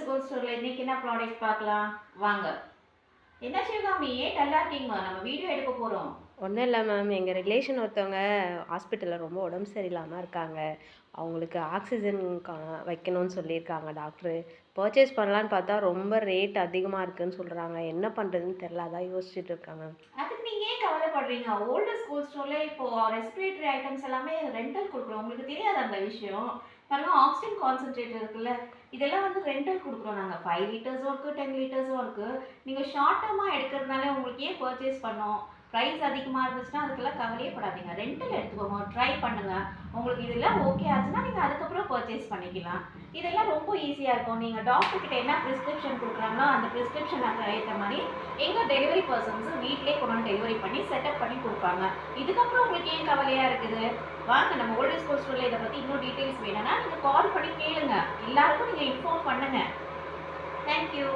School ஸ்டோரில் இன்னைக்கு என்ன ப்ராடக்ட் பார்க்கலாம் வாங்க. என்ன சிவகாமி ஏன் டல்லா இருக்கீங்க? நம்ம வீடியோ எடுக்க போகிறோம். ஒன்றும் இல்லை மேம், எங்கள் ரிலேஷன் ஒருத்தவங்க ஹாஸ்பிட்டலில் ரொம்ப உடம்பு சரியில்லாமல் இருக்காங்க. அவங்களுக்கு ஆக்சிஜன் வைக்கணும்னு சொல்லியிருக்காங்க டாக்டரு. பர்ச்சேஸ் பண்ணலான்னு பார்த்தா ரொம்ப ரேட் அதிகமாக இருக்குதுன்னு சொல்கிறாங்க. என்ன பண்ணுறதுன்னு தெரில, அதான் யோசிச்சுட்டு இருக்கேன் மேம். அதுக்கு நீங்கள் ஏன் கவலைப்படுறீங்க? ஓல்டு ஸ்கூல் ஸ்டோரில் இப்போது ரெஸ்பிரேட்டரி ஐட்டம்ஸ் எல்லாமே ரெண்டல் கொடுக்குறோம். உங்களுக்கு தெரியாது அந்த விஷயம்? பாருங்க, ஆக்சிஜன் கான்சன்ட்ரேட்டர் இருக்குல்ல, இதெல்லாம் வந்து ரெண்டல் கொடுக்குறோம் நாங்கள். 5 லிட்டர்ஸும் இருக்குது, 10 லிட்டர்ஸும் இருக்குது. நீங்கள் ஷார்ட் டேர்மாக எடுக்கிறதுனால உங்களுக்கு ஏன் பர்ச்சேஸ் பண்ணோம்? ப்ரைஸ் அதிகமாக இருந்துச்சுன்னா அதுக்கெல்லாம் கவலையே படாதீங்க. ரெண்டல் எடுத்துக்கோங்க, ட்ரை பண்ணுங்கள். உங்களுக்கு இதெல்லாம் ஓகே ஆச்சுன்னா நீங்கள் அதுக்கப்புறம் பர்ச்சேஸ் பண்ணிக்கலாம். இதெல்லாம் ரொம்ப ஈஸியாக இருக்கும். நீங்கள் டாக்டர்கிட்ட என்ன ப்ரிஸ்கிரிப்ஷன் கொடுக்குறாங்களோ அந்த ப்ரிஸ்கிரிப்ஷனுக்கு ஏற்ற மாதிரி எங்கள் டெலிவரி பர்சன்ஸும் வீட்டிலே கொண்டு வந்து டெலிவரி பண்ணி செட்டப் பண்ணி கொடுப்பாங்க. இதுக்கப்புறம் உங்களுக்கு ஏன் கவலையாக இருக்குது? வாங்க, நம்ம ஓல்டு ஸ்கூல் ஸ்டோரில் இதை பற்றி இன்னும் டீட்டெயில்ஸ் வேணும்னா நீங்கள் கால் பண்ணி கேளுங்க. எல்லாருக்கும் நீங்கள் இன்ஃபார்ம் பண்ணுங்கள். தேங்க்யூ.